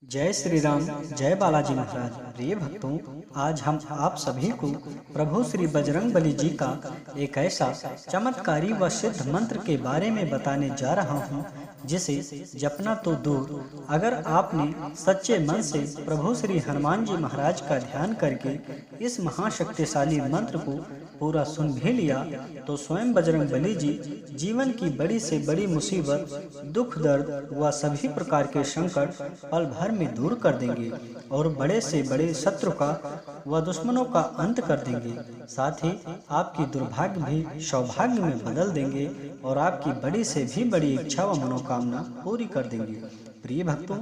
जय श्री राम। जय बालाजी महाराज। प्रिय भक्तों, आज हम आप सभी को प्रभु श्री बजरंग बली जी का एक ऐसा चमत्कारी व सिद्ध मंत्र के बारे में बताने जा रहा हूँ जिसे जपना तो दूर, अगर आपने सच्चे मन से प्रभु श्री हनुमान जी महाराज का ध्यान करके इस महाशक्तिशाली मंत्र को पूरा सुन भी लिया तो स्वयं बजरंग बली जी जीवन की बड़ी से बड़ी मुसीबत, दुख, दर्द व सभी प्रकार के संकट पल भर में दूर कर देंगे और बड़े से बड़े शत्रु का व दुश्मनों का अंत कर देंगे। साथ ही आपकी दुर्भाग्य भी सौभाग्य में बदल देंगे और आपकी बड़ी से भी बड़ी इच्छा व मनोकामना पूरी कर देंगे। प्रिय भक्तों,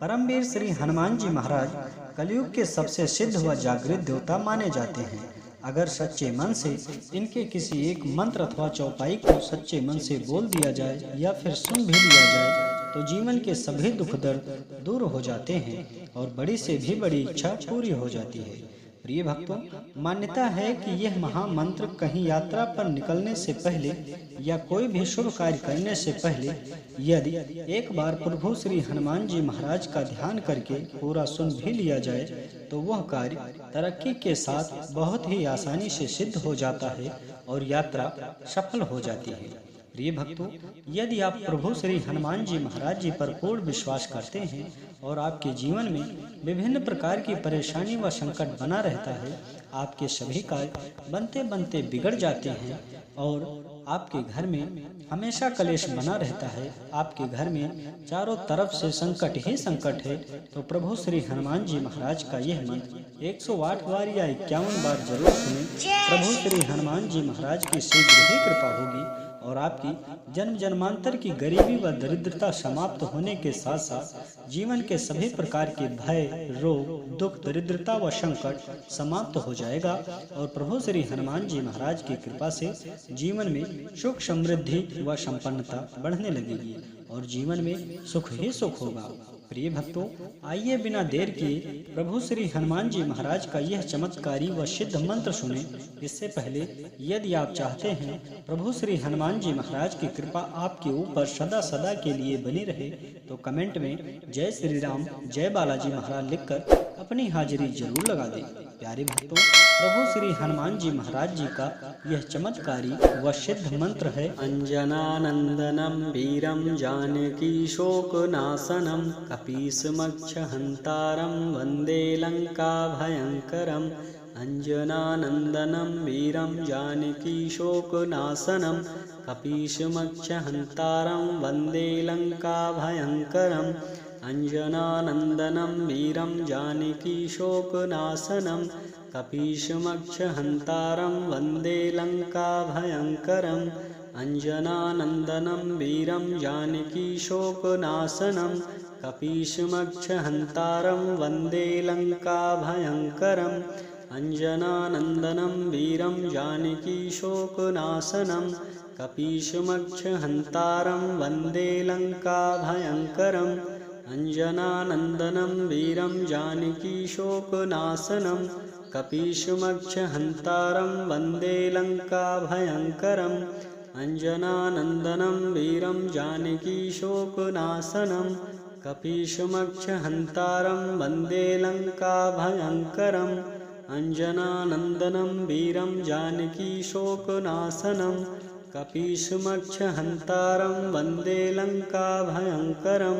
परमवीर श्री हनुमान जी महाराज कलयुग के सबसे सिद्ध व जागृत देवता माने जाते हैं। अगर सच्चे मन से इनके किसी एक मंत्र अथवा चौपाई को सच्चे मन से बोल दिया जाए या फिर सुन भी लिया जाए तो जीवन के सभी दुख दर्द दूर हो जाते हैं और बड़ी से भी बड़ी इच्छा पूरी हो जाती है। प्रिय भक्तों, मान्यता है कि यह महामंत्र कहीं यात्रा पर निकलने से पहले या कोई भी शुभ कार्य करने से पहले यदि एक बार प्रभु श्री हनुमान जी महाराज का ध्यान करके पूरा सुन भी लिया जाए तो वह कार्य तरक्की के साथ बहुत ही आसानी से सिद्ध हो जाता है और यात्रा सफल हो जाती है। प्रिय भक्तों, यदि आप प्रभु श्री हनुमान जी महाराज जी पर पूर्ण विश्वास करते हैं और आपके जीवन में विभिन्न प्रकार की परेशानी व संकट बना रहता है, आपके सभी कार्य बनते बनते बिगड़ जाते हैं और आपके घर में हमेशा कलेश बना रहता है, आपके घर में चारों तरफ से संकट ही संकट है, तो प्रभु श्री हनुमान जी महाराज का यह मंत्र 108 बार या 51 बार जरूर सुनें। प्रभु श्री हनुमान जी महाराज की शीघ्र ही कृपा होगी और आपकी जन्म जन्मांतर की गरीबी व दरिद्रता समाप्त होने के साथ साथ जीवन के सभी प्रकार के भय, रोग, दुख, दरिद्रता व संकट समाप्त हो जाएगा और प्रभु श्री हनुमान जी महाराज की कृपा से जीवन में सुख, समृद्धि व संपन्नता बढ़ने लगेगी और जीवन में सुख ही सुख होगा। प्रिय भक्तों, आइए बिना देर किए प्रभु श्री हनुमान जी महाराज का यह चमत्कारी व सिद्ध मंत्र सुने। इससे पहले यदि आप चाहते हैं प्रभु श्री हनुमान जी महाराज की कृपा आपके ऊपर सदा सदा के लिए बनी रहे तो कमेंट में जय श्री राम, जय बालाजी महाराज लिखकर अपनी हाजिरी जरूर लगा दें। प्यारे भक्तों, प्रभु श्री हनुमान जी महाराज जी का यह चमत्कारी व सिद्ध मंत्र है। अंजनानंदनम वीरम जानकी शोकनाशनम कपीसमक्षहंतारम वंदे लंका भयंकरम। अंजनानंदनम वीरम जानकी शोकनाशनम कपीसमक्षहंतारम वंदे लंका भयंकरम। अंजनानंदनम वीरम जानकी शोकनाशनम कपीसमक्षहंतारम वंदे लंका भयंकरम। अंजनानंदनम वीरम जानकी शोकनाशनम कपीसमक्षहंतारम वंदे लंका भयंकरम। अंजनानंदनम वीरम जानकी शोकनाशनम कपीसमक्षहंतारम वंदे लंका भयंकरम। अंजनानंदनम वीरम जानकी शोकनाशनम कपीसमक्षहंतारम वंदे लंका भयंकरम। अंजनानंदनम वीरम जानकी शोकनाशनम कपीसमक्षहंतारम वंदे लंका भयंकरम। अंजनानंदनम वीरम जानकी शोकनाशनम कपीसमक्षहंतारम वंदे लंका भयंकरम।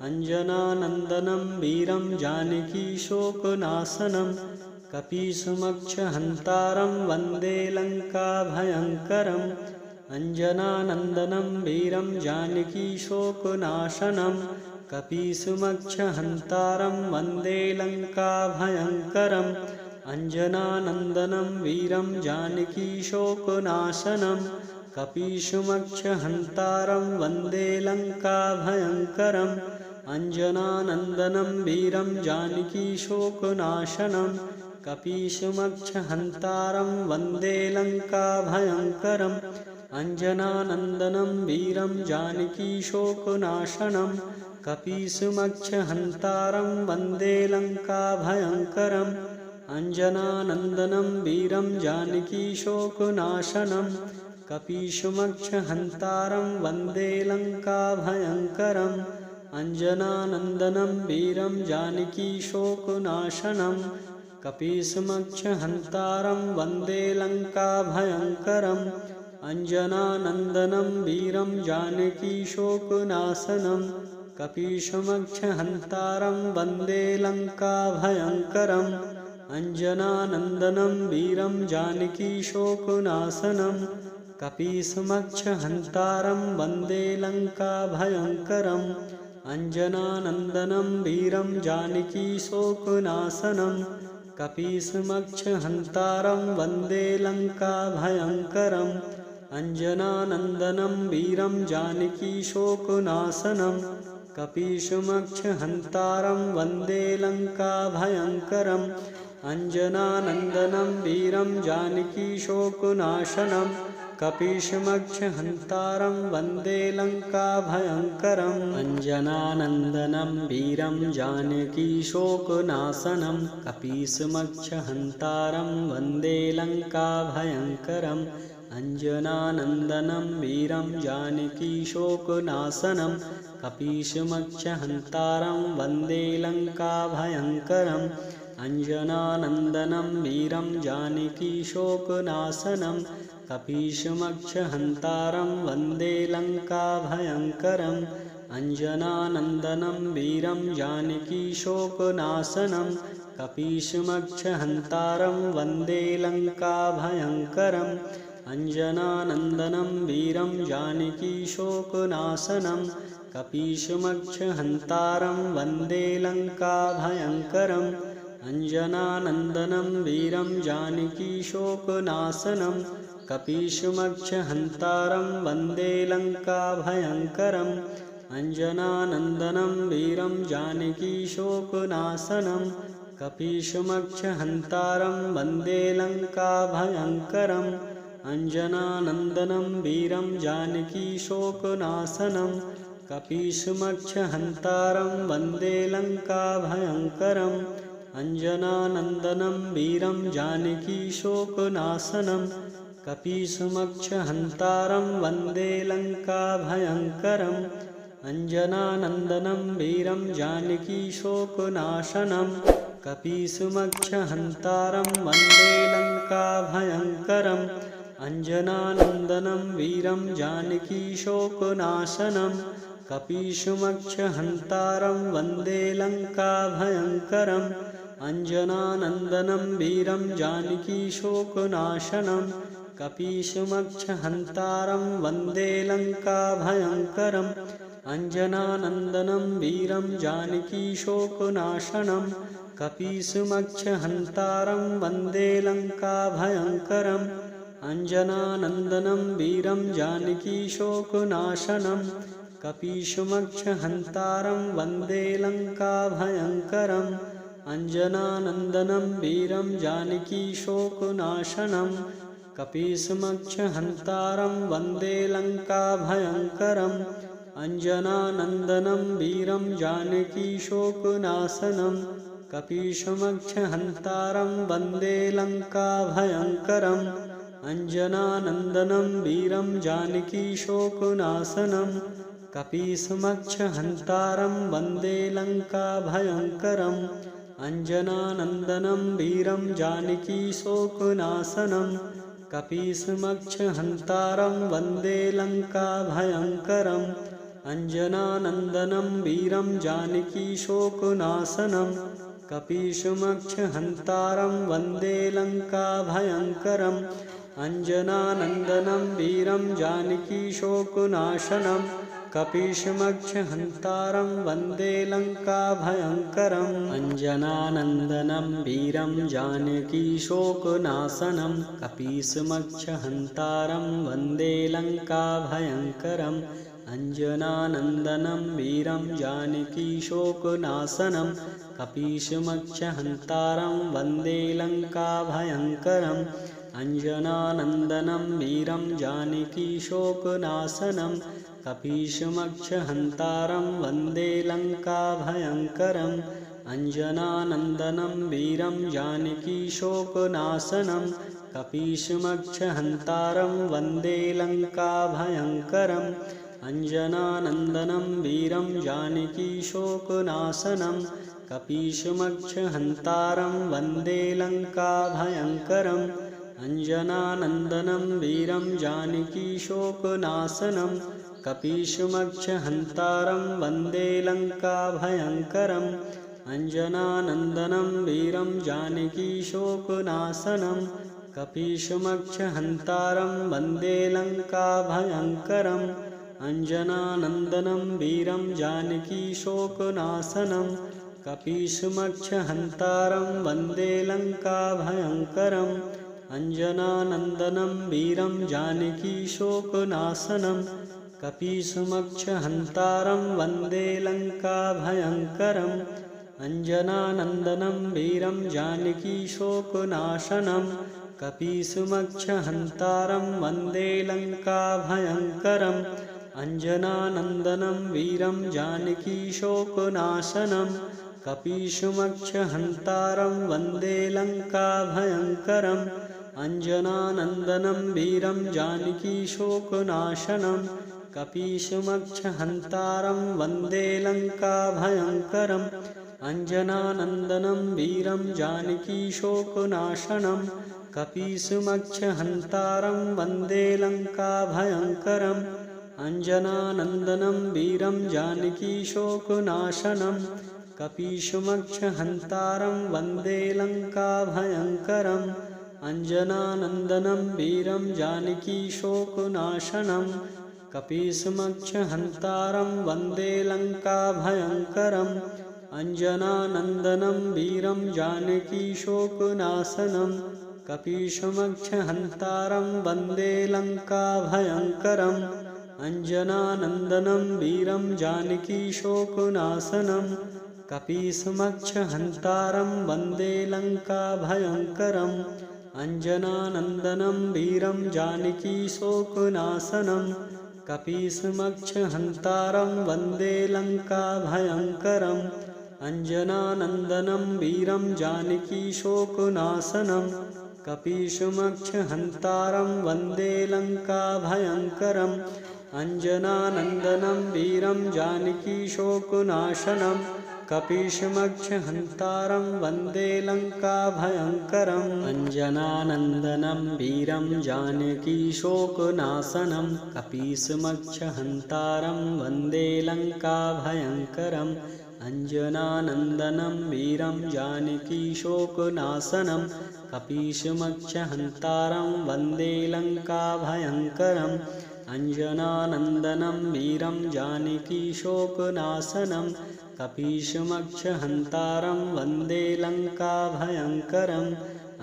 अंजनानंदनम वीरम जानकी शोकनाशनम कपीसमक्षहंतारम वंदे लंका भयंकरम। अंजनानंदनम वीरम जानकी शोकनाशनम कपीसमक्षहंतारम वंदे लंका भयंकरम। अंजनानंदनम वीरम जानकी शोकनाशनम कपीसमक्षहंतारम वंदे लंका भयंकरम। अंजनानंदनम वीरम जानकी शोकनाशनम कपीसमक्षहंतारम वंदे लंका भयंकरम। अंजनानंदनम वीरम जानकी शोकनाशनम कपीसमक्षहंतारम वंदे लंका भयंकरम। अंजनानंदनम वीरम जानकी शोकनाशनम कपीसमक्षहंतारं वन्दे लंका भयंकरम्। अंजनानंदनं वीरं जानकीशोकनाशनं कपीशमक्षहन्तारं वन्दे लङ्काभयङ्करम् अंजनानंदनं वीरं जानकीशोकनाशनं कपीशमक्षहन्तारं वन्दे लङ्काभयङ्करम् अंजनानंदनं वीरं जानकीशोकनाशनं कपीशमक्षहन्तारं वन्दे लङ्काभयङ्करम् अंजनानंदनं वीरं जानकीशोकनाशनं कपीशमक्षहन्तारं वन्दे लङ्काभयङ्करम् अंजनानंदनं वीरं जानकीशोकनाशनं कपीशमक्षहन्तारं वन्दे लङ्काभयङ्करम् अंजनानंदनं वीरं जानकीशोकनाशनं कपीशमक्षहन्तारं वन्दे लङ्काभयङ्करम् अंजनानंदनं वीरं जानकीशोकनाशनं कपीशमक्षहन्तारं वन्दे लङ्काभयङ्करम् अंजनानंदनं वीरं जानकीशोकनाशनं कपीशमक्षहन्तारं वन्दे लङ्काभयङ्करम् अंजनानंदनं वीरं जानकीशोकनाशनं कपीशमक्षहन्तारं वन्दे लङ्काभयङ्करम् अंजनानंदनं वीरं जानकीशोकनाशनं कपीशमक्षहन्तारं वन्दे लङ्काभयङ्करम् अंजनानंदनं वीरं जानकीशोकनाशनं कपीशमक्षहन्तारं वन्दे लङ्काभयङ्करम् अंजनानंदनं वीरं जानकीशोकनाशनं कपीशमक्षहन्तारं वन्दे लङ्काभयङ्करम् अंजनानंदनं वीरं जानकीशोकनाशनं कपीशमक्षहन्तारं वन्दे लङ्काभयङ्करम् अंजनानंदनं वीरं जानकीशोकनाशनं कपीशमक्षहन्तारं वन्दे लङ्काभयङ्करम् अंजनानंदनं वीरं जानकीशोकनाशनं कपीशमक्षहन्तारं वन्दे लङ्काभयङ्करम् अंजनानंदनं वीरं जानकीशोकनाशनं कपीशमक्षहन्तारं वन्दे लङ्काभयङ्करम् अंजनानंदनं वीरं जानकीशोकनाशनं कपीशमक्षहन्तारं वन्दे लङ्काभयङ्करम् अंजनानंदनं वीरं जानकीशोकनाशनं कपीशमक्षहन्तारं वन्दे लङ्काभयङ्करम् अंजनानंदनं वीरं जानकीशोकनाशनं कपीशमक्षहन्तारं वन्दे लङ्काभयङ्करम् अंजनानंदनं वीरं जानकीशोकनाशनं कपीशमक्षहन्तारं वन्दे लङ्काभयङ्करम् अंजनानंदनं वीरं जानकीशोकनाशनं कपीशमक्षहन्तारं वन्दे लङ्काभयङ्करम् अंजनानंदनं वीरं जानकीशोकनाशनं कपीशमक्षहन्तारं वन्दे लङ्काभयङ्करम् अंजनानंदनं वीरं जानकीशोकनाशनं कपीशमक्षहन्तारं वन्दे लङ्काभयङ्करम् अंजनानंदनं वीरं जानकीशोकनाशनं कपीशमक्षहन्तारं वन्दे लङ्काभयङ्करम् अंजनानंदनं वीरं जानकीशोकनाशनं कपीशमक्षहन्तारं वन्दे लङ्काभयङ्करम् अंजनानंदनं वीरं जानकीशोकनाशनं कपीशमक्षहन्तारं वन्दे लङ्काभयङ्करम् अंजनानंदनं वीरं जानकीशोकनाशनं कपीशमक्षहन्तारं वन्दे लङ्काभयङ्करम् अंजनानंदनं वीरं जानकीशोकनाशनं कपीशमक्षहन्तारं वन्दे लङ्काभयङ्करम् अंजनानंदनं वीरं जानकीशोकनाशनं कपीशमक्षहन्तारं वन्दे लङ्काभयङ्करम् अंजनानंदनं वीरं जानकीशोकनाशनं कपीशमक्षहन्तारं वन्दे लङ्काभयङ्करम् अंजनानंदनं वीरं जानकीशोकनाशनं कपीशमक्षहन्तारं वन्दे लङ्काभयङ्करम् अंजनानंदनं वीरं जानकीशोकनाशनं कपीशमक्षहन्तारं वन्दे लङ्काभयङ्करम् अंजनानंदनं वीरं जानकीशोकनाशनं कपीशमक्षहन्तारं वन्दे लङ्काभयङ्करम् अंजनानंदनं वीरं जानकीशोकनाशनं कपीशमक्षहन्तारं वन्दे लङ्काभयङ्करम् अंजनानंदनं वीरं जानकीशोकनाशनं कपीशमक्षहन्तारं वन्दे लङ्काभयङ्करम् अंजनानंदनं वीरं जानकीशोकनाशनं कपीशमक्षहन्तारं वन्दे लङ्काभयङ्करम् अंजनानंदनं वीरं जानकीशोकनाशनं कपीशमक्षहन्तारं वन्दे लङ्काभयङ्करम् अंजनानंदनं वीरं जानकीशोकनाशनं कपीशमक्षहन्तारं वन्दे लङ्काभयङ्करम् अंजनानंदनं वीरं जानकीशोकनाशनं कपीशमक्षहन्तारं वन्दे लङ्काभयङ्करम् अंजनानंदनं वीरं जानकीशोकनाशनं कपीशमक्षहन्तारं वन्दे लङ्काभयङ्करम् अंजनानंदनं वीरं जानकीशोकनाशनं कपीशमक्षहन्तारं वन्दे लङ्काभयङ्करम् अंजनानंदनं वीरं जानकीशोकनाशनं कपीशमक्षहन्तारं वन्दे लङ्काभयङ्करम् अंजनानंदनं वीरं जानकीशोकनाशनं कपीशमक्षहन्तारं वन्दे लङ्काभयङ्करम् अंजनानंदनं वीरं जानकीशोकनाशनं कपीशमक्षहन्तारं वन्दे लङ्काभयङ्करम् अंजनानंदनं वीरं जानकीशोकनाशनं कपीशमक्षहन्तारं वन्दे लङ्काभयङ्करम् अंजनानंदनं वीरं जानकीशोकनाशनं कपीशमक्षहन्तारं वन्दे लङ्काभयङ्करम् अंजनानंदनं वीरं जानकीशोकनाशनं कपीशमक्षहन्तारं वन्दे लङ्काभयङ्करम् अंजनानंदनं वीरं जानकीशोकनाशनं कपीशमक्षहन्तारं वन्दे लङ्काभयङ्करम् अंजनानंदनं वीरं जानकीशोकनाशनं कपीशमक्षहन्तारं वन्दे लङ्काभयङ्करम्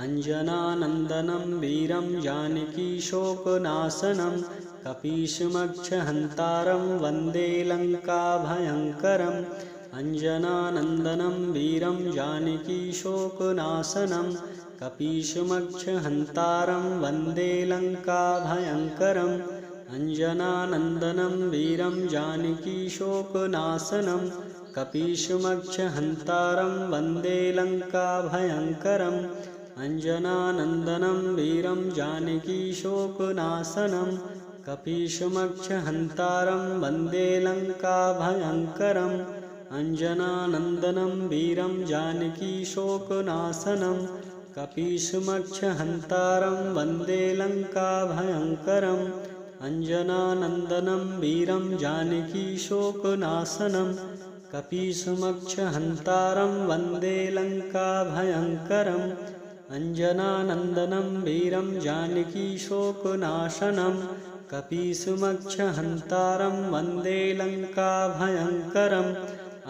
अंजनानंदनं वीरं जानकीशोकनाशनं कपीशमक्षहन्तारं वन्दे लङ्काभयङ्करम् अंजनानंदनं वीरं जानकीशोकनाशनं कपीशमक्षहन्तारं वन्दे लङ्काभयङ्करम् अंजनानंदनं वीरं जानकीशोकनाशनं कपीशमक्षहन्तारं वन्दे लङ्काभयङ्करम् अंजनानंदनं वीरं जानकीशोकनाशनं कपीशमक्षहन्तारं वन्दे लङ्काभयङ्करम् अंजनानंदनं वीरं जानकीशोकनाशनं कपीशमक्षहन्तारं वन्दे लङ्काभयङ्करम् अंजनानंदनं वीरं जानकीशोकनाशनं कपीशमक्षहन्तारं वन्दे लङ्काभयङ्करम् अंजनानंदनं वीरं जानकीशोकनाशनं कपीशमक्षहन्तारं वन्दे लङ्काभयङ्करम्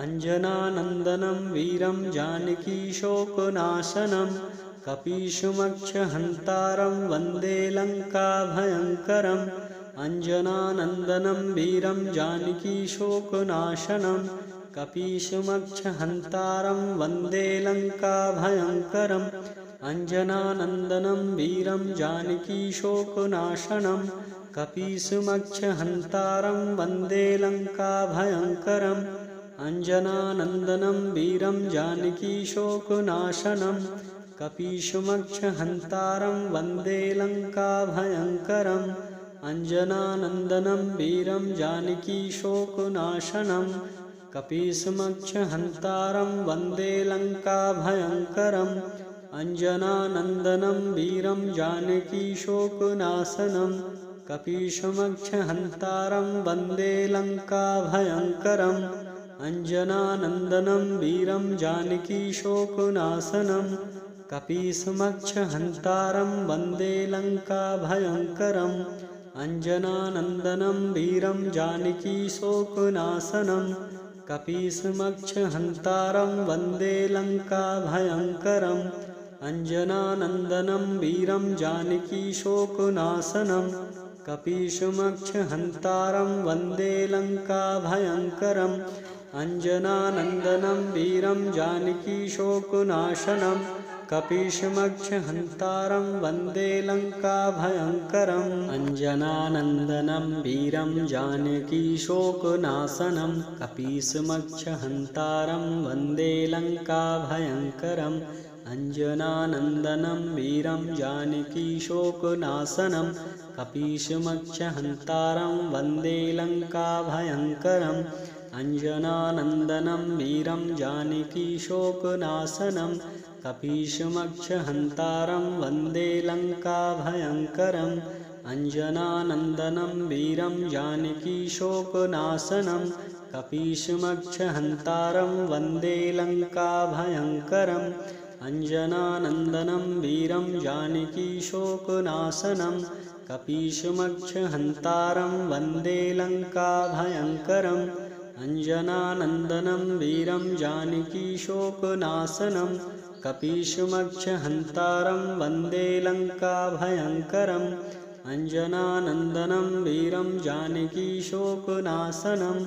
अंजनानंदनं वीरं जानकीशोकनाशनं कपीशमक्षहन्तारं वन्दे लङ्काभयङ्करम् अंजनानंदनं वीरं जानकीशोकनाशनं कपीशमक्षहन्तारं वन्दे लङ्काभयङ्करम् अंजनानंदनं वीरं जानकीशोकनाशनं कपीशमक्षहन्तारं वन्दे लङ्काभयङ्करम् अंजनानंदनं वीरं जानकीशोकनाशनं कपीशमक्षहन्तारं वन्दे लङ्काभयङ्करम् अंजनानंदनं वीरं जानकीशोकनाशनं कपीशमक्षहन्तारं वन्दे लङ्काभयङ्करम् अंजनानंदनं वीरं जानकीशोकनाशनं कपीशमक्षहन्तारं वन्दे लङ्काभयङ्करम् अंजनानंदनं वीरं जानकीशोकनाशनं कपीशमक्षहन्तारं वन्दे लङ्काभयङ्करम् अंजनानंदनं वीरं जानकीशोकनाशनं कपीशमक्षहन्तारं वन्दे लङ्काभयङ्करम् अंजनानंदनं वीरं जानकीशोकनाशनं कपीशमक्षहन्तारं वन्दे लङ्काभयङ्करम् अंजनानंदनं वीरं जानकीशोकनाशनं कपीशमक्षहन्तारं वन्दे लङ्काभयङ्करम् अंजनानंदनं वीरं जानकीशोकनाशनं कपीशमक्षहन्तारं वन्दे लङ्काभयङ्करम् अंजनानंदनं वीरं जानकीशोकनाशनं कपीशमक्षहन्तारं वन्दे लङ्काभयङ्करम् अंजनानंदनं वीरं जानकीशोकनाशनं कपीशमक्षहन्तारं वन्दे लङ्काभयङ्करम् अंजनानंदनं वीरं जानकीशोकनाशनं कपीशमक्षहन्तारं वन्दे लङ्काभयङ्करम् अंजनानंदनं वीरं जानकीशोकनाशनं कपीशमक्षहन्तारं वन्दे लङ्काभयङ्करम् अंजनानंदनं वीरं जानकीशोकनाशनं कपीशमक्षहन्तारं वन्दे लङ्काभयङ्करम् अंजनानंदनं वीरं जानकीशोकनाशनं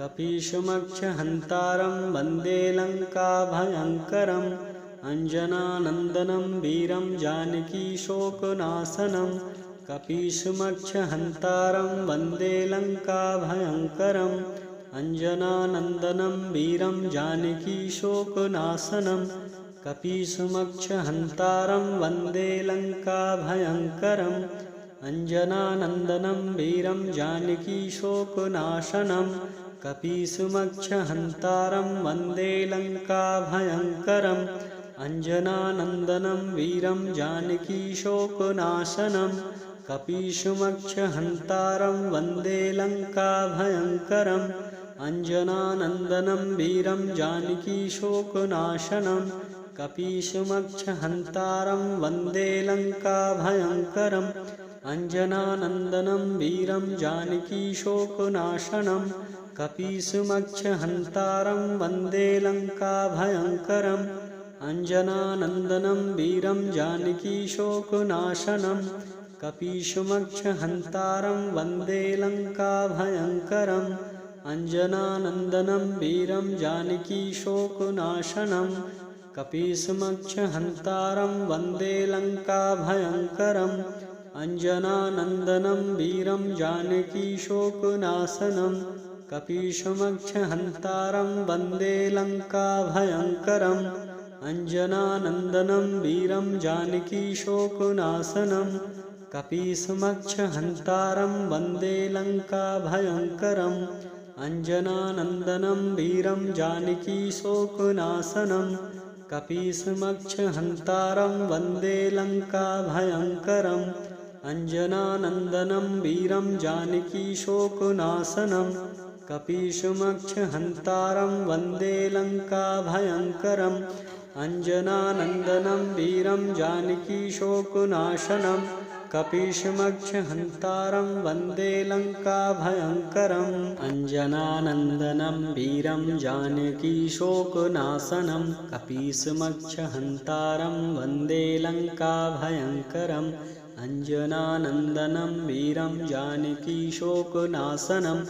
कपीशमक्षहन्तारं वन्दे लङ्काभयङ्करम् अंजनानंदनं वीरं जानकीशोकनाशनं कपीशमक्षहन्तारं वन्दे लङ्काभयङ्करम् अंजनानंदनं वीरं जानकीशोकनाशनं कपीशमक्षहन्तारं वन्दे लङ्काभयङ्करम् अंजनानंदनं वीरं जानकीशोकनाशनं कपीशमक्षहन्तारं वन्दे लङ्काभयङ्करम् अंजनानंदनं वीरं जानकीशोकनाशनं कपीशमक्षहन्तारं वन्दे लङ्काभयङ्करम् अंजनानंदनं वीरं जानकीशोकनाशनं कपीशमक्षहन्तारं वन्दे लङ्काभयङ्करम् अंजनानंदनं वीरं जानकीशोकनाशनं कपीशमक्षहन्तारं वन्दे लङ्काभयङ्करम् अंजनानंदनं वीरं जानकीशोकनाशनं कपीशमक्षहन्तारं वन्दे लङ्काभयङ्करम् अंजनानंदनं वीरं जानकीशोकनाशनं कपीशमक्षहन्तारं वन्दे लङ्काभयङ्करम् अंजनानंदनं वीरं जानकीशोकनाशनं कपीशमक्षहन्तारं वन्दे लङ्काभयङ्करम् अंजनानंदनं वीरं जानकीशोकनाशनं कपीशमक्षहन्तारं वन्दे लङ्काभयङ्करम् अंजनानंदनं वीरं जानकीशोकनाशनं कपीशमक्षहन्तारं वन्दे लङ्काभयङ्करम् अंजनानंदनं वीरं जानकीशोकनाशनं कपीशमक्षहन्तारं वन्दे लङ्काभयङ्करम् अंजनानंदनं वीरं जानकीशोकनाशनं कपीशमक्षहन्तारं वन्दे लङ्काभयङ्करम् अंजनानंदनं वीरं जानकीशोकनाशनं कपीशमक्षहन्तारं वन्दे लङ्काभयङ्करम् अंजनानंदनं वीरं जानकीशोकनाशनं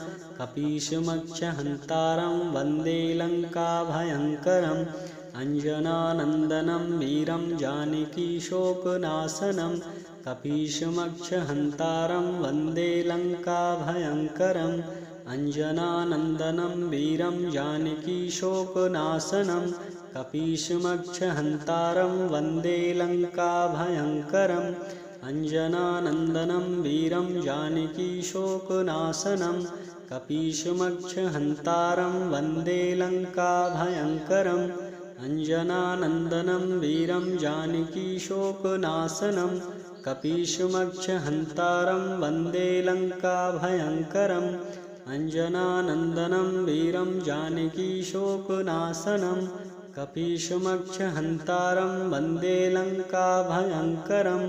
कपीशमक्षहन्तारं वन्दे लङ्काभयङ्करम् अंजनानंदनं वीरं जानकीशोकनाशनं कपीशमक्षहन्तारं वन्दे लङ्काभयङ्करम् अंजनानंदनं वीरं जानकीशोकनाशनं कपीशमक्षहन्तारं वन्दे लङ्काभयङ्करम् अंजनानंदनं वीरं जानकीशोकनाशनं कपीशमक्षहन्तारं वन्दे लङ्काभयङ्करम् अंजनानंदनं वीरं जानकीशोकनाशनं कपीशमक्षहन्तारं वन्दे लङ्काभयङ्करम् अंजनानंदनं वीरं जानकीशोकनाशनं कपीशमक्षहन्तारं वन्दे लङ्काभयङ्करम्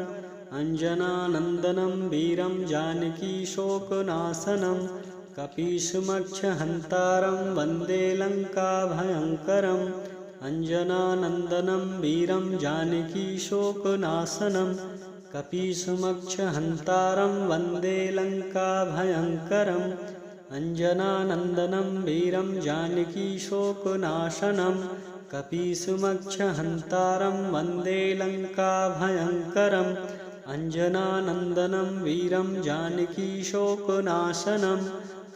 अंजनानंदनं वीरं जानकीशोकनाशनं कपीशमक्षहन्तारं वन्दे लङ्काभयङ्करम् अंजनानंदनं वीरं जानकीशोकनाशनं कपीशमक्षहन्तारं वन्दे लङ्काभयङ्करम् अंजनानंदनं वीरं जानकीशोकनाशनं कपीशमक्षहन्तारं वन्दे लङ्काभयङ्करम् अंजनानंदनं वीरं जानकीशोकनाशनं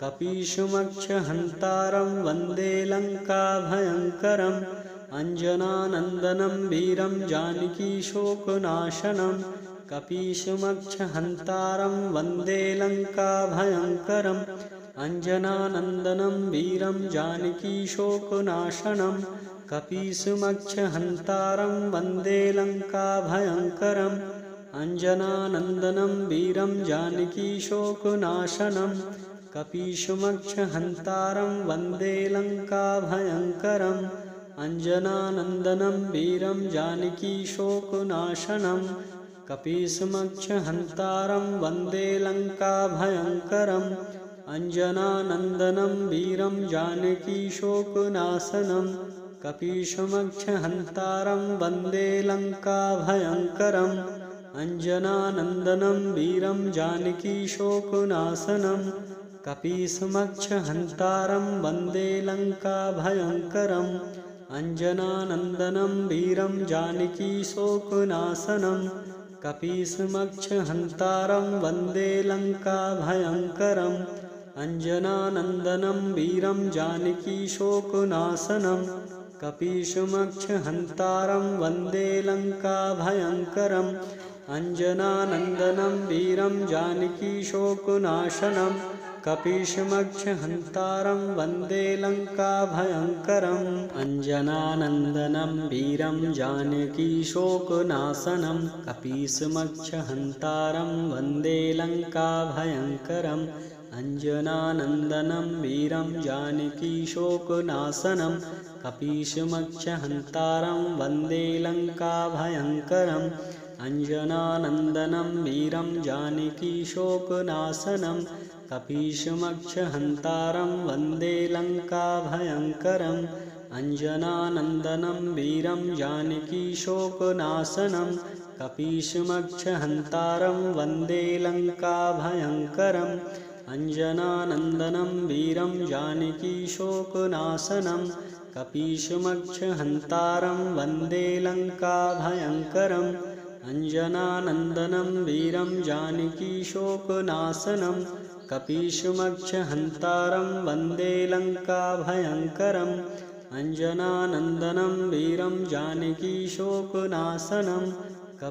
कपीशमक्षहन्तारं वन्दे लङ्काभयङ्करम् अंजनानंदनं वीरं जानकीशोकनाशनं कपीशमक्षहन्तारं वन्दे लङ्काभयङ्करम् अंजनानंदनं वीरं जानकीशोकनाशनं कपीशमक्षहन्तारं वन्दे लङ्काभयङ्करम् अंजनानंदनं वीरं जानकीशोकनाशनं कपीशमक्षहन्तारं वन्दे लङ्काभयङ्करम् अंजनानंदनं वीरं जानकीशोकनाशनं कपीशमक्षहन्तारं वन्दे लङ्काभयङ्करम् अंजनानंदनं वीरं जानकीशोकनाशनं कपीशमक्षहन्तारं वन्दे लङ्काभयङ्करम् अंजनानंदनं वीरं जानकीशोकनाशनं कपीशमक्षहन्तारं वन्दे लङ्काभयङ्करम् अंजनानंदनं वीरं जानकीशोकनाशनं कपीशमक्षहन्तारं वन्दे लङ्काभयङ्करम् अंजनानंदनं वीरं जानकीशोकनाशनं कपीशमक्षहन्तारं वन्दे लङ्काभयङ्करम् अंजनानंदनं वीरं जानकीशोकनाशनं कपीशमक्षहन्तारं वन्दे लङ्काभयङ्करम् अंजनानंदनं वीरं जानकीशोकनाशनं कपीशमक्षहन्तारं वन्दे लङ्काभयङ्करम् अंजनानंदनं वीरं जानकीशोकनाशनं कपीशमक्षहन्तारं वन्दे लङ्काभयङ्करम् अंजनानंदनं वीरं जानकीशोकनाशनं कपीशमक्षहन्तारं वन्दे लङ्काभयङ्करम् अंजनानंदनं वीरं जानकीशोकनाशनं कपीशमक्षहन्तारं वन्दे लङ्काभयङ्करम् अंजनानंदनं वीरं जानकीशोकनाशनं कपीशमक्षहन्तारं वन्दे लङ्काभयङ्करम् अंजनानंदनं वीरं जानकीशोकनाशनं कपीशमक्षहन्तारं वन्दे लङ्काभयङ्करम् अंजनानंदनं वीरं जानकीशोकनाशनं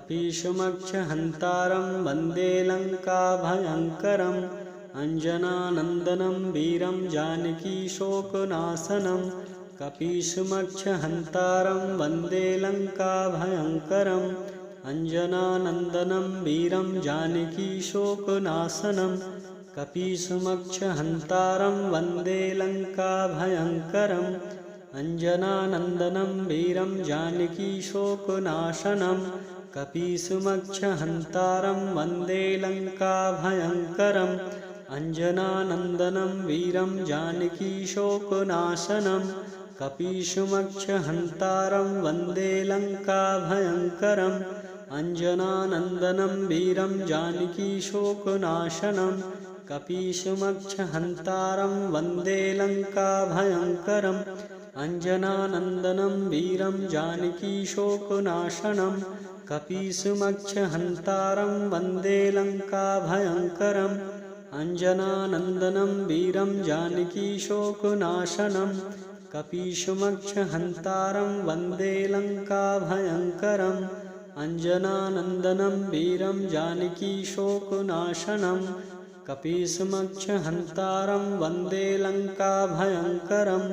कपीशमक्षहन्तारं वन्दे लङ्काभयङ्करम् अंजनानंदनं वीरं जानकीशोकनाशनं कपीशमक्षहन्तारं वन्दे लङ्काभयङ्करम् अंजनानंदनं वीरं जानकीशोकनाशनं कपीशमक्षहन्तारं वन्दे लङ्काभयङ्करम् अंजनानंदनं वीरं जानकीशोकनाशनं कपीशमक्षहन्तारं वन्दे लङ्काभयङ्करम् अंजनानंदनं वीरं जानकीशोकनाशनं कपीशमक्षहन्तारं वन्दे लङ्काभयङ्करम् अंजनानंदनं वीरं जानकीशोकनाशनं कपीशमक्षहन्तारं वन्दे लङ्काभयङ्करम् अंजनानंदनं वीरं जानकीशोकनाशनं कपीशमक्षहन्तारं वन्दे लङ्काभयङ्करम् अंजनानंदनं वीरं जानकीशोकनाशनं कपीशमक्षहन्तारं वन्दे लङ्काभयङ्करम् अंजनानंदनं वीरं जानकीशोकनाशनं कपीशमक्षहन्तारं वन्दे लङ्काभयङ्करम्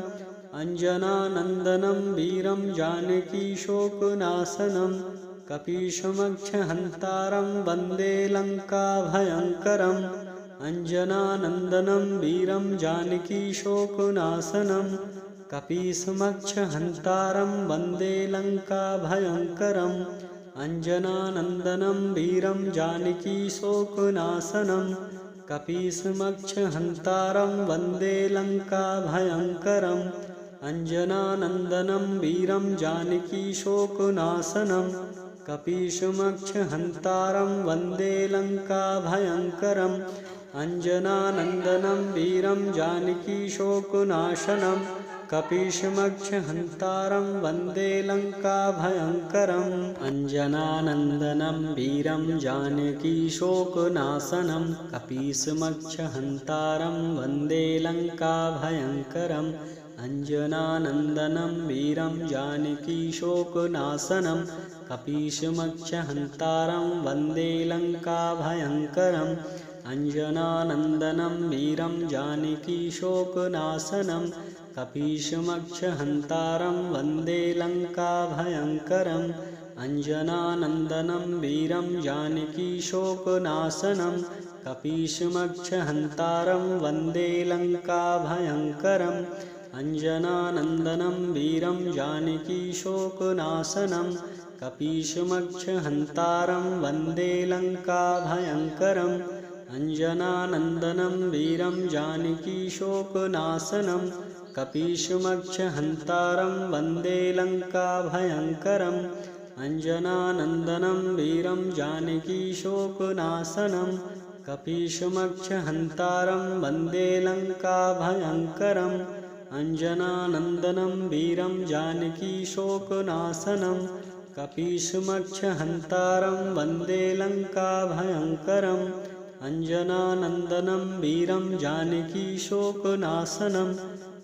अंजनानंदनं वीरं जानकीशोकनाशनं कपीशमक्षहन्तारं वन्दे लङ्काभयङ्करम् अंजनानंदनं वीरं जानकीशोकनाशनं कपीशमक्षहन्तारं वन्दे लङ्काभयङ्करम् अंजनानंदनं वीरं जानकीशोकनाशनं कपीशमक्षहन्तारं वन्दे लङ्काभयङ्करम् अंजनानंदनं वीरं जानकीशोकनाशनं कपीशमक्षहन्तारं वन्दे लङ्काभयङ्करम् अंजनानंदनं वीरं जानकीशोकनाशनं कपीशमक्षहन्तारं वन्दे लङ्काभयङ्करम् अंजनानंदनं वीरं जानकीशोकनाशनं कपीशमक्षहन्तारं वन्दे लङ्काभयङ्करम् अंजनानंदनं वीरं जानकीशोकनाशनं कपीशमक्षहन्तारं वन्दे लङ्काभयङ्करम् अंजनानंदनं वीरं जानकीशोकनाशनं कपीशमक्षहन्तारं वन्दे लङ्काभयङ्करम् अंजनानंदनं वीरं जानकीशोकनाशनं कपीशमक्षहन्तारं वन्दे लङ्काभयङ्करम् अंजनानंदनं वीरं जानकीशोकनाशनं कपीशमक्षहन्तारं वन्दे लङ्काभयङ्करम् अंजनानंदनं वीरं जानकीशोकनाशनं कपीशमक्षहन्तारं वन्दे लङ्काभयङ्करम् अंजनानंदनं वीरं जानकीशोकनाशनं कपीशमक्षहन्तारं वन्दे लङ्काभयङ्करम् अंजनानंदनं वीरं जानकीशोकनाशनं कपीशमक्षहन्तारं वन्दे लङ्काभयङ्करम् अंजनानंदनं वीरं जानकीशोकनाशनं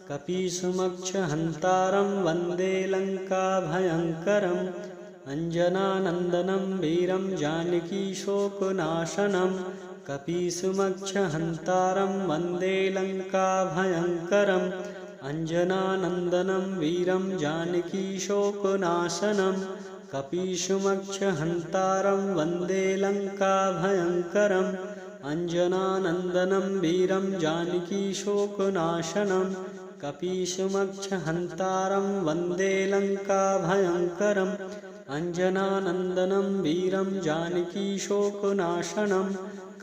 कपीशमक्षहन्तारं वन्दे लङ्काभयङ्करम् अंजनानंदनं वीरं जानकीशोकनाशनं कपीशमक्षहन्तारं वन्दे लङ्काभयङ्करम् अंजनानंदनं वीरं जानकीशोकनाशनं कपीशमक्षहन्तारं वन्दे लङ्काभयङ्करम् अंजनानंदनं वीरं जानकीशोकनाशनं कपीशमक्षहन्तारं वन्दे लङ्काभयङ्करम् अंजनानंदनं वीरं जानकीशोकनाशनं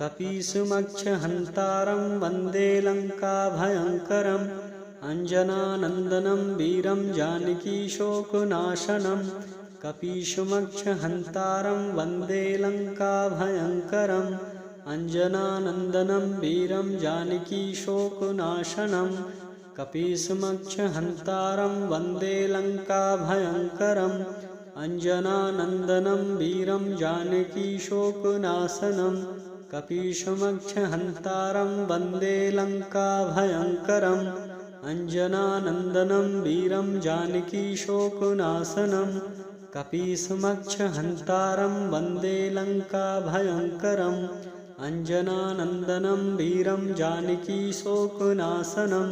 कपीशमक्षहन्तारं वन्दे लङ्काभयङ्करम् अंजनानंदनं वीरं जानकीशोकनाशनं कपीशमक्षहन्तारं वन्दे लङ्काभयङ्करम् अंजनानंदनं वीरं जानकीशोकनाशनं कपीशमक्षहन्तारं वन्दे लङ्काभयङ्करम् अंजनानंदनं वीरं जानकीशोकनाशनं कपीशमक्षहन्तारं वन्दे लङ्काभयङ्करम् अंजनानंदनं वीरं जानकीशोकनाशनं कपीशमक्षहन्तारं वन्दे लङ्काभयङ्करम् अंजनानंदनं वीरं जानकीशोकनाशनं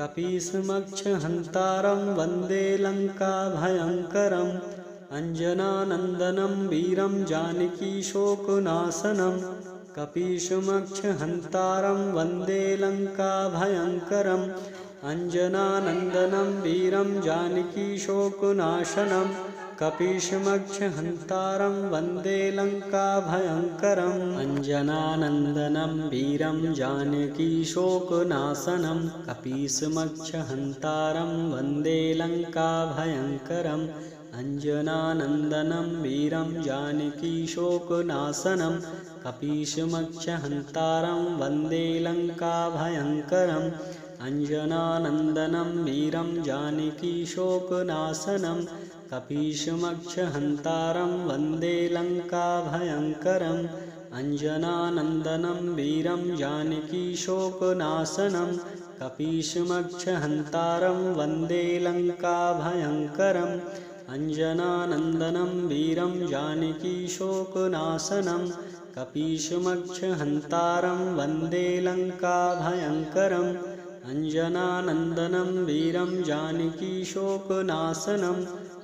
कपीशमक्षहन्तारं वन्दे लङ्काभयङ्करम् अंजनानंदनं वीरं जानकीशोकनाशनं कपीशमक्षहन्तारं वन्दे लङ्काभयङ्करम् अंजनानंदनं वीरं जानकीशोकनाशनं कपीशमक्षहन्तारं वन्दे लङ्काभयङ्करम् अंजनानंदनं वीरं जानकीशोकनाशनं कपीशमक्षहन्तारं वन्दे लङ्काभयङ्करम् अंजनानंदनं वीरं जानकीशोकनाशनं कपीशमक्षहन्तारं वन्दे लङ्काभयङ्करम् अंजनानंदनं वीरं जानकीशोकनाशनं कपीशमक्षहन्तारं वन्दे लङ्काभयङ्करम् अंजनानंदनं वीरं जानकीशोकनाशनं कपीशमक्षहन्तारं वन्दे लङ्काभयङ्करम् अंजनानंदनं वीरं जानकीशोकनाशनं कपीशमक्षहन्तारं वन्दे लङ्काभयङ्करम् अंजनानंदनं वीरं जानकीशोकनाशनं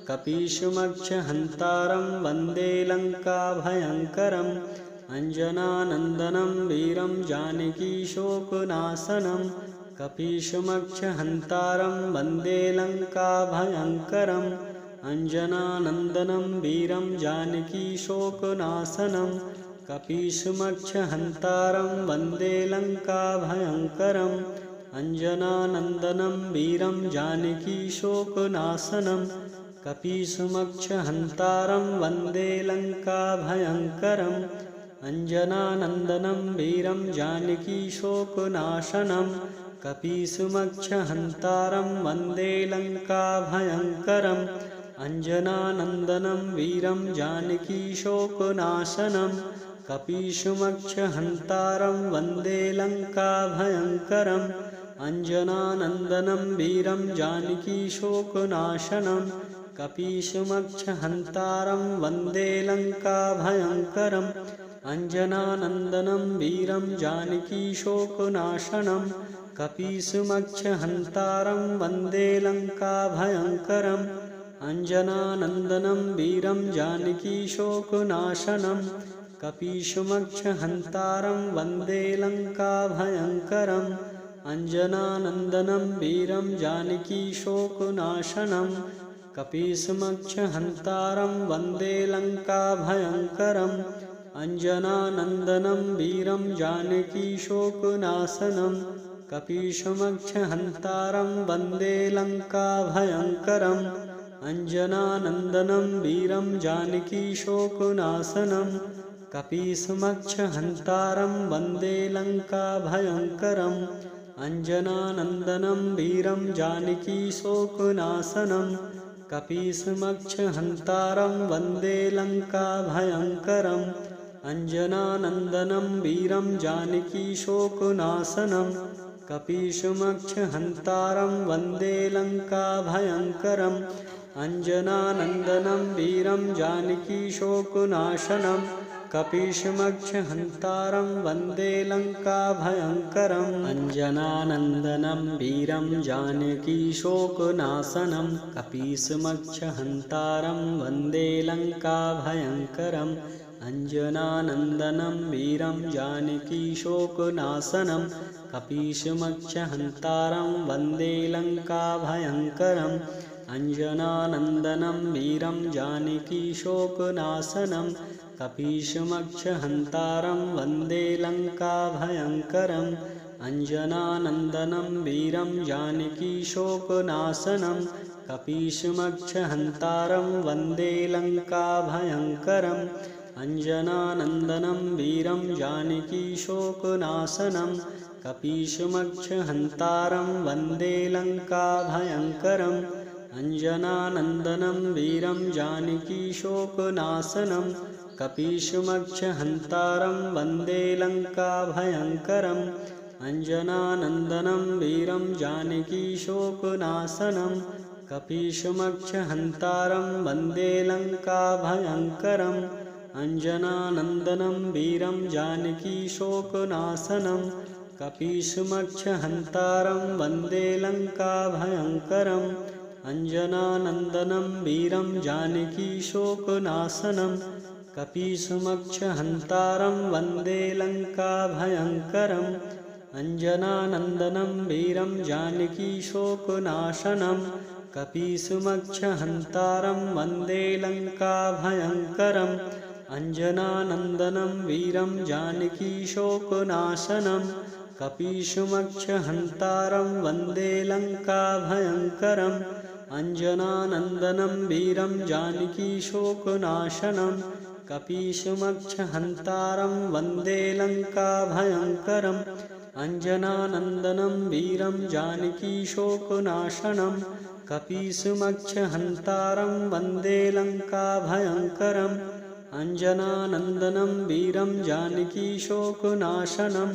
कपीशमक्षहन्तारं वन्दे लङ्काभयङ्करम् अंजनानंदनं वीरं जानकीशोकनाशनं कपीशमक्षहन्तारं वन्दे लङ्काभयङ्करम् अंजनानंदनं वीरं जानकीशोकनाशनं कपीशमक्षहन्तारं वन्दे लङ्काभयङ्करम् अंजनानंदनं वीरं जानकीशोकनाशनं कपीशमक्षहन्तारं वन्दे लङ्काभयङ्करम् अंजनानंदनं वीरं जानकीशोकनाशनं कपीशमक्षहन्तारं वन्दे लङ्काभयङ्करम् अंजनानंदनं वीरं जानकीशोकनाशनं कपीशमक्षहन्तारं वन्दे लङ्काभयङ्करम् अंजनानंदनं वीरं जानकीशोकनाशनं कपीशमक्षहन्तारं वन्दे लङ्काभयङ्करम् अंजनानंदनं वीरं जानकीशोकनाशनं कपीशमक्षहन्तारं वन्दे लङ्काभयङ्करम् अंजनानंदनं वीरं जानकीशोकनाशनं कपीशमक्षहन्तारं वन्दे लङ्काभयङ्करम् अंजनानंदनं वीरं जानकीशोकनाशनं कपीशमक्षहन्तारं वन्दे लङ्काभयङ्करम् अंजनानंदनं वीरं जानकीशोकनाशनं कपीशमक्षहन्तारं वन्दे लङ्काभयङ्करम् अंजनानंदनं वीरं जानकीशोकनाशनं कपीशमक्षहन्तारं वन्दे लङ्काभयङ्करम् अंजनानंदनं वीरं जानकीशोकनाशनं कपीशमक्षहन्तारं वन्दे लङ्काभयङ्करम् अंजनानंदनं वीरं जानकीशोकनाशनं कपीशमक्षहन्तारं वन्दे लङ्काभयङ्करम् अंजनानंदनं वीरं जानकीशोकनाशनं कपीशमक्षहन्तारं वन्दे लङ्काभयङ्करम् अंजनानंदनं वीरं जानकीशोकनाशनं कपीशमक्षहन्तारं वन्दे लङ्काभयङ्करम् अंजनानंदनं वीरं जानकीशोकनाशनं कपीशमक्षहन्तारं वन्दे लङ्काभयङ्करम् अंजनानंदनं वीरं जानकीशोकनाशनं कपीशमक्षहन्तारं वन्दे लङ्काभयङ्करम् अंजनानंदनं वीरं जानकीशोकनाशनं कपीशमक्षहन्तारं वन्दे लङ्काभयङ्करम् अंजनानंदनं वीरं जानकीशोकनाशनं कपीशमक्षहन्तारं वन्दे लङ्काभयङ्करम् अंजनानंदनं वीरं जानकीशोकनाशनं कपीशमक्षहन्तारं वन्दे लङ्काभयङ्करम् अंजनानंदनं वीरं जानकीशोकनाशनं कपीशमक्षहन्तारं वन्दे लङ्काभयङ्करम् अंजनानंदनं वीरं जानकीशोकनाशनं कपीशमक्षहन्तारं वन्दे लङ्काभयङ्करम् अंजनानंदनं वीरं जानकीशोकनाशनं कपीशमक्षहन्तारं वन्दे लङ्काभयङ्करम् अंजनानंदनं वीरं जानकीशोकनाशनं कपीशमक्षहन्तारं वन्दे लङ्काभयङ्करम् अंजनानंदनं वीरं जानकीशोकनाशनं कपीशमक्षहन्तारं वन्दे लङ्काभयङ्करम् अंजनानंदनं वीरं जानकीशोकनाशनं कपीशमक्षहन्तारं वन्दे लङ्काभयङ्करम् अंजनानंदनं वीरं जानकीशोकनाशनं कपीशमक्षहन्तारं वन्दे लङ्काभयङ्करम् अंजनानंदनं वीरं जानकीशोकनाशनं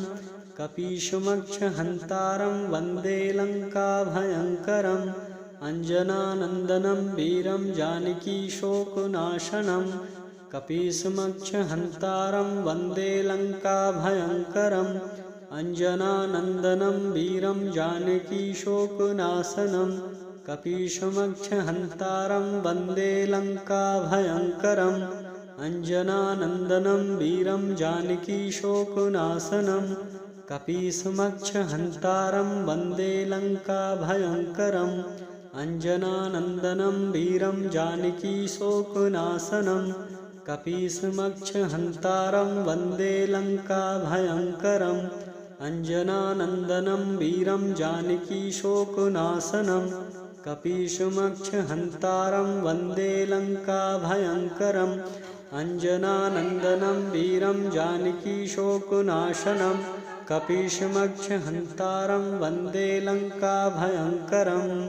कपीशमक्षहन्तारं वन्दे लङ्काभयङ्करम् अंजनानंदनं वीरं जानकीशोकनाशनं कपीसमक्षहन्तारं वन्दे लङ्काभयङ्करम् अंजनानंदनं वीरं जानकीशोकनाशनं कपीसमक्षहन्तारं वन्दे लङ्काभयङ्करम् अंजनानंदनं वीरं जानकीशोकनाशनं कपीसमक्षहन्तारं वन्दे लङ्काभयङ्करम् अंजनानंदनं वीरं जानकीशोकनाशनं कपीसमक्षहन्तारं वन्दे लङ्काभयङ्करम् अंजनानंदनं वीरं जानकीशोकनाशनं कपीसमक्षहन्तारं वन्दे लङ्काभयङ्करम् अंजनानंदनं वीरं जानकीशोकनाशनं कपीसमक्षहन्तारं वन्दे लङ्काभयङ्करम्।